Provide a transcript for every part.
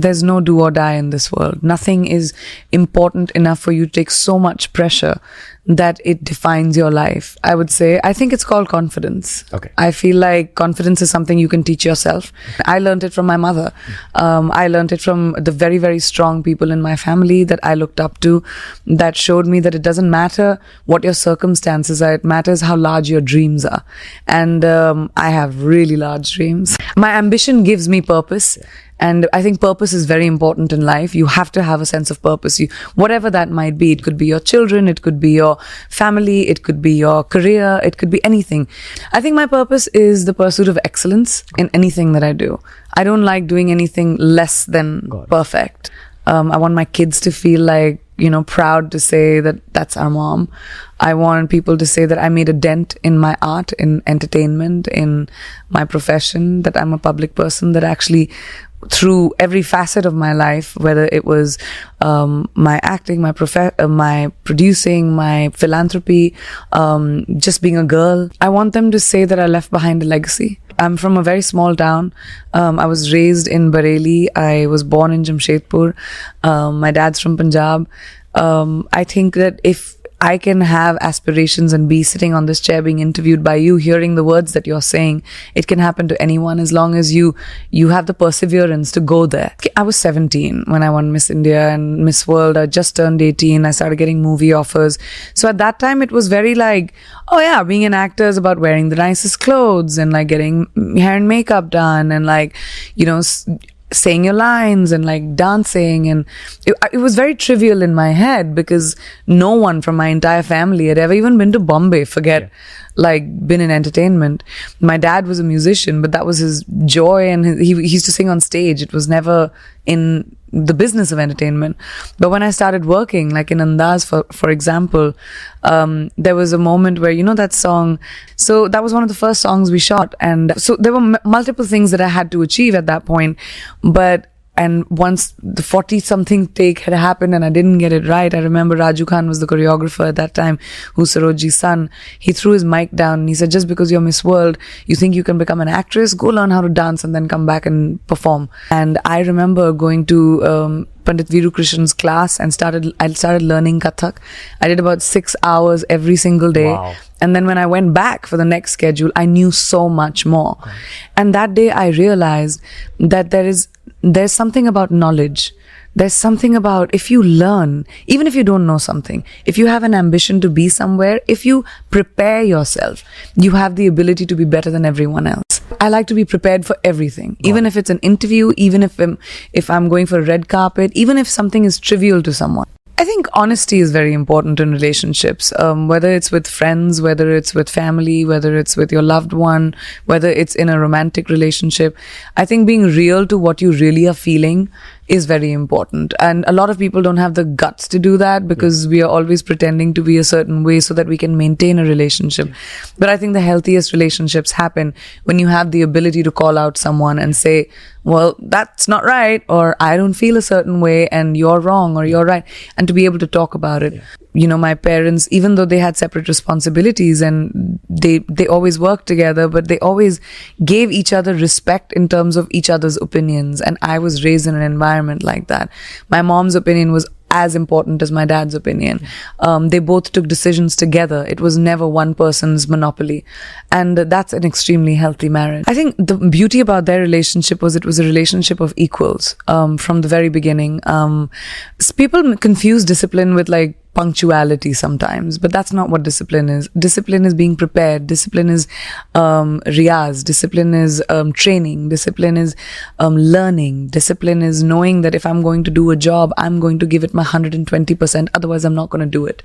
there's no do or die in this world. Nothing is important enough for you to take so much pressure that it defines your life. I would say, I think it's called confidence. Okay. I feel like confidence is something you can teach yourself. I learned it from my mother. I learned it from the very, very strong people in my family that I looked up to, that showed me that it doesn't matter what your circumstances are, it matters how large your dreams are. And I have really large dreams. My ambition gives me purpose. And I think purpose is very important in life. You have to have a sense of purpose. Whatever that might be, it could be your children, it could be your family, it could be your career, it could be anything. I think my purpose is the pursuit of excellence in anything that I do. I don't like doing anything less than perfect. I want my kids to feel like, proud to say that that's our mom. I want people to say that I made a dent in my art, in entertainment, in my profession, that I'm a public person, that actually through every facet of my life, whether it was my acting, my producing, my philanthropy, just being a girl, I want them to say that I left behind a legacy. I'm from a very small town. I was raised in Bareilly. I was born in Jamshedpur. My dad's from Punjab. I think that if I can have aspirations and be sitting on this chair being interviewed by you, hearing the words that you're saying, it can happen to anyone as long as you have the perseverance to go there. I was 17 when I won Miss India and Miss World. I just turned 18. I started getting movie offers. So at that time, it was very like, oh yeah, being an actor is about wearing the nicest clothes and like getting hair and makeup done and like, saying your lines and like dancing, and it was very trivial in my head because no one from my entire family had ever even been to Bombay, been in entertainment. My dad was a musician, but that was his joy, and he used to sing on stage. It was never in the business of entertainment. But when I started working, like in Andaz, for example, there was a moment where, that song, so that was one of the first songs we shot. And so there were multiple things that I had to achieve at that point. And once the 40-something take had happened and I didn't get it right, I remember Raju Khan was the choreographer at that time, who's Sarojji's son. He threw his mic down and he said, just because you're Miss World, you think you can become an actress? Go learn how to dance and then come back and perform. And I remember going to Pandit Viru Krishn's class and I started learning Kathak. I did about 6 hours every single day. Wow. And then when I went back for the next schedule, I knew so much more. Okay. And that day I realized that there's something about knowledge. There's something about if you learn, even if you don't know something, if you have an ambition to be somewhere, if you prepare yourself, you have the ability to be better than everyone else. I like to be prepared for everything, even if it's an interview, even if I'm going for a red carpet, even if something is trivial to someone. I think honesty is very important in relationships, whether it's with friends, whether it's with family, whether it's with your loved one, whether it's in a romantic relationship. I think being real to what you really are feeling is very important. And a lot of people don't have the guts to do that because we are always pretending to be a certain way so that we can maintain a relationship. But I think the healthiest relationships happen when you have the ability to call out someone and say, well, that's not right, or I don't feel a certain way and you're wrong or you're right, and to be able to talk about it. My parents, even though they had separate responsibilities and they always worked together, but they always gave each other respect in terms of each other's opinions. And I was raised in an environment like that. My mom's opinion was as important as my dad's opinion. They both took decisions together. It was never one person's monopoly. And that's an extremely healthy marriage. I think the beauty about their relationship was it was a relationship of equals from the very beginning. People confuse discipline with like punctuality sometimes, but that's not what discipline is. Discipline is being prepared. Discipline is riyaz. Discipline is training. Discipline is learning. Discipline is knowing that if I'm going to do a job, I'm going to give it my 120%. Otherwise, I'm not going to do it.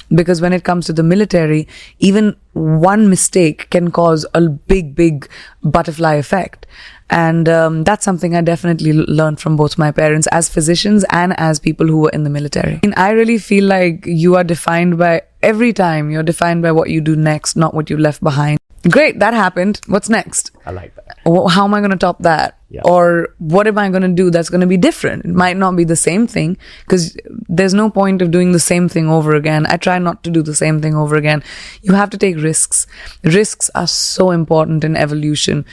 Because when it comes to the military, even one mistake can cause a big butterfly effect. And that's something I definitely learned from both my parents as physicians and as people who were in the military. And I really feel like you are defined by, every time you're defined by what you do next, not what you left behind. Great, that happened. What's next? I like that. How am I going to top that? Yeah. Or what am I going to do that's going to be different? It might not be the same thing because there's no point of doing the same thing over again. I try not to do the same thing over again. You have to take risks. Risks are so important in evolution.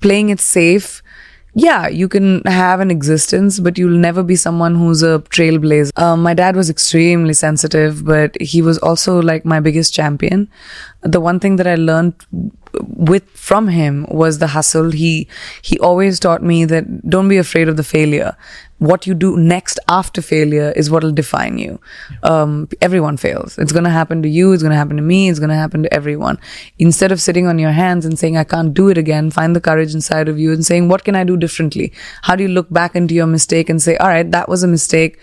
Playing it safe yeah, you can have an existence, but you'll never be someone who's a trailblazer. My dad was extremely sensitive, but he was also like my biggest champion. The one thing that I learned from him was the hustle. He always taught me that don't be afraid of the failure. What you do next after failure is what will define you. Everyone fails. It's going to happen to you. It's going to happen to me. It's going to happen to everyone. Instead of sitting on your hands and saying, I can't do it again, find the courage inside of you and saying, what can I do differently? How do you look back into your mistake and say, all right, that was a mistake.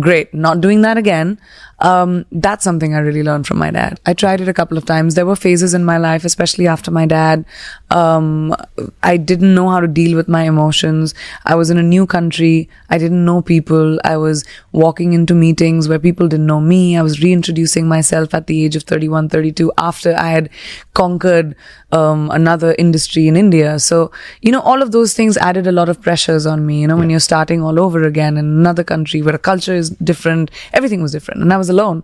Great. Not doing that again. That's something I really learned from my dad. I tried it a couple of times. There were phases in my life, especially after my dad. I didn't know how to deal with my emotions. I was in a new country. I didn't know people. I was walking into meetings where people didn't know me. I was reintroducing myself at the age of 31, 32 after I had conquered another industry in India. So, all of those things added a lot of pressures on me, when you're starting all over again in another country where a culture is different, everything was different, and I was alone.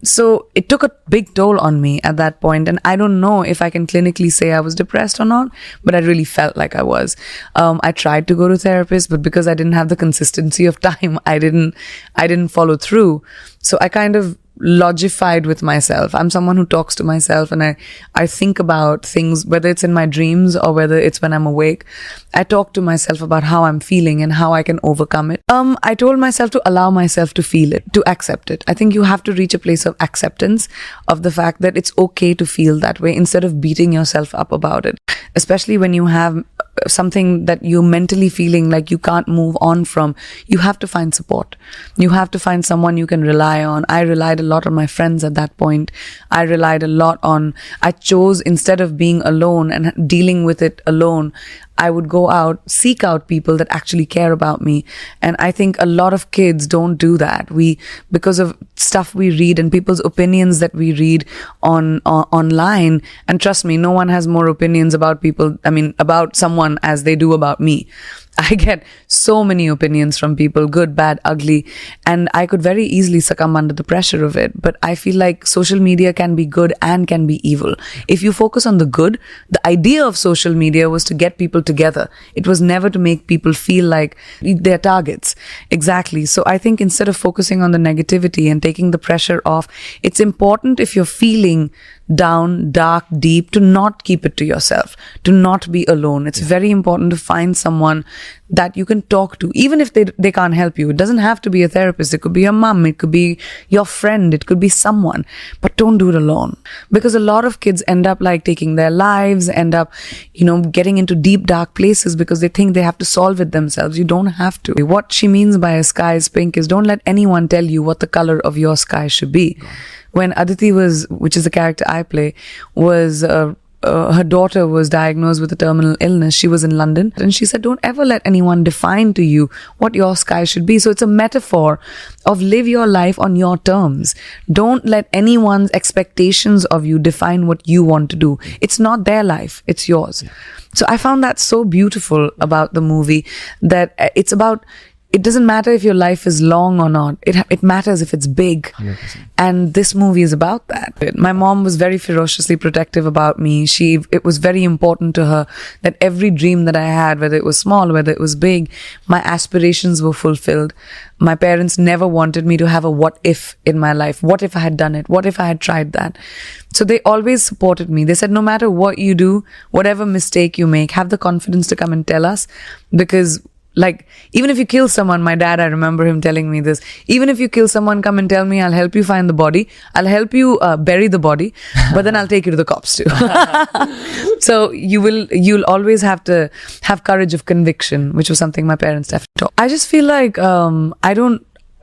So it took a big toll on me at that point, and I don't know if I can clinically say I was depressed or not, but I really felt like I was. I tried to go to therapists, but because I didn't have the consistency of time, I didn't follow through. So I kind of logified with myself. I'm someone who talks to myself, and I think about things, whether it's in my dreams or whether it's when I'm awake. I talk to myself about how I'm feeling and how I can overcome it. I told myself to allow myself to feel it, to accept it. I think you have to reach a place of acceptance of the fact that it's okay to feel that way instead of beating yourself up about it. Especially when you have something that you're mentally feeling like you can't move on from, you have to find support. You have to find someone you can rely on. I relied a lot on my friends at that point. I chose, instead of being alone and dealing with it alone, I would go out, seek out people that actually care about me. And I think a lot of kids don't do that. Because of stuff we read and people's opinions that we read online, and trust me, no one has more opinions about someone as they do about me. I get so many opinions from people, good, bad, ugly, and I could very easily succumb under the pressure of it. But I feel like social media can be good and can be evil. If you focus on the good, the idea of social media was to get people together. It was never to make people feel like they're targets. Exactly. So I think instead of focusing on the negativity and taking the pressure off, it's important, if you're feeling down, dark, deep, to not keep it to yourself, to not be alone. It's very important to find someone that you can talk to, even if they can't help you. It doesn't have to be a therapist. It could be your mom, it could be your friend, it could be someone, but don't do it alone. Because a lot of kids end up like taking their lives, end up, getting into deep, dark places because they think they have to solve it themselves. You don't have to. What she means by a sky is pink is don't let anyone tell you what the color of your sky should be. When Aditi which is the character I play, her daughter was diagnosed with a terminal illness. She was in London, and she said, don't ever let anyone define to you what your sky should be. So it's a metaphor of live your life on your terms. Don't let anyone's expectations of you define what you want to do. It's not their life, it's yours. Yeah. So I found that so beautiful about the movie, that it's about, it doesn't matter if your life is long or not. It matters if it's big. 100%. And this movie is about that. My mom was very ferociously protective about me. It was very important to her that every dream that I had, whether it was small, whether it was big, my aspirations were fulfilled. My parents never wanted me to have a what if in my life. What if I had done it? What if I had tried that? So they always supported me. They said, no matter what you do, whatever mistake you make, have the confidence to come and tell us, because even if you kill someone, my dad, I remember him telling me this, even if you kill someone, come and tell me, I'll help you find the body. I'll help you bury the body, but then I'll take you to the cops too. So you'll always have to have courage of conviction, which was something my parents have taught. I just feel like,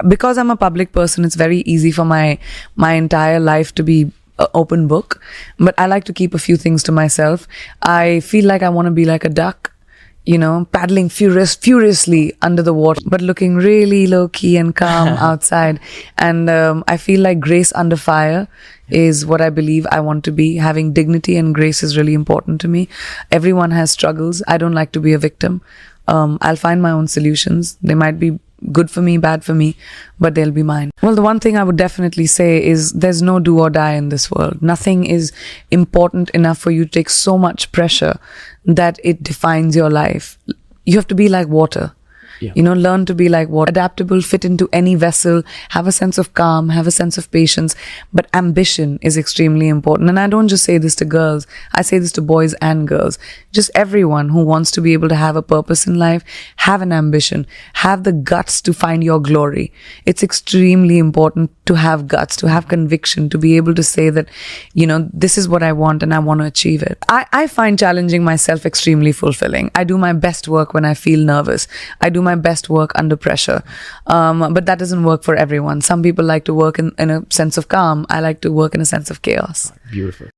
because I'm a public person, it's very easy for my entire life to be an open book, but I like to keep a few things to myself. I feel like I want to be like a duck, paddling furiously under the water, but looking really low-key and calm outside. And I feel like grace under fire is what I believe I want to be. Having dignity and grace is really important to me. Everyone has struggles. I don't like to be a victim. I'll find my own solutions. They might be good for me, bad for me, but they'll be mine. Well, the one thing I would definitely say is there's no do or die in this world. Nothing is important enough for you to take so much pressure that it defines your life. you have to be like water. Yeah. You know, learn to be like water, adaptable, fit into any vessel, have a sense of calm, have a sense of patience. But ambition is extremely important. And I don't just say this to girls, I say this to boys and girls. Just everyone who wants to be able to have a purpose in life, have an ambition, have the guts to find your glory. It's extremely important to have guts, to have conviction, to be able to say that, you know, this is what I want and I want to achieve it. I find challenging myself extremely fulfilling. I do my best work when I feel nervous. I do my best work under pressure. But that doesn't work for everyone. Some people like to work in a sense of calm. I like to work in a sense of chaos. Beautiful.